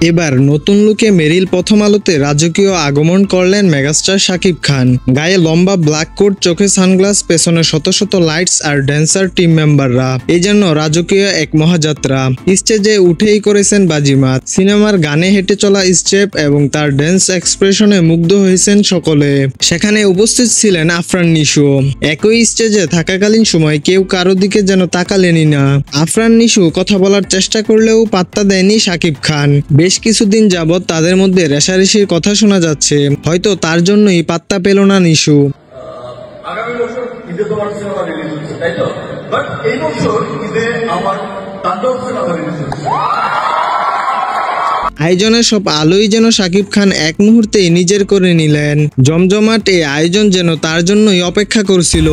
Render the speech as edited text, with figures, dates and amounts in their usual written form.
এবার নতুন লুকে মেরিল প্রথম আলোতে রাজকীয় আগমন করলেন মেগাস্টার শাকিব খান। গায়ে লম্বা ব্ল্যাক কোট, চোখে সানগ্লাস, পেছনে শত শত লাইটস আর ড্যান্সার টিম মেম্বাররা। এই জন্য রাজকীয় এক মহাযাত্রা। স্টেজে উঠেই করেছেন বাজিমাত। সিনেমার গানে হেঁটে চলা স্টেপ এবং তার ড্যান্স এক্সপ্রেশনে মুগ্ধ হয়েছেন সকলে। সেখানে উপস্থিত ছিলেন আফরান নিশো। একই স্টেজে থাকাকালীন সময় কেউ কারো দিকে যেন তাকালেনই না। আফরান নিশো কথা বলার চেষ্টা করলেও পাত্তা দেয়নি শাকিব খান। বেশ কিছুদিন যাবৎ তাদের মধ্যে রেষারেষির কথা শোনা যাচ্ছে। হয়তো তার জন্যই পাত্তা পেল না নিশো। আগামী বছর ঈদে তোমার সিনেমা রিলিজ হচ্ছে, তাই তো? বাট এই বছর ঈদে আমার তাণ্ডব সিনেমা রিলিজ হচ্ছে। আয়োজনের সব আলোই যেন শাকিব খান এক মুহূর্তেই নিজের করে নিলেন। জমজমাট এই আয়োজন যেন তার জন্যই অপেক্ষা করছিল।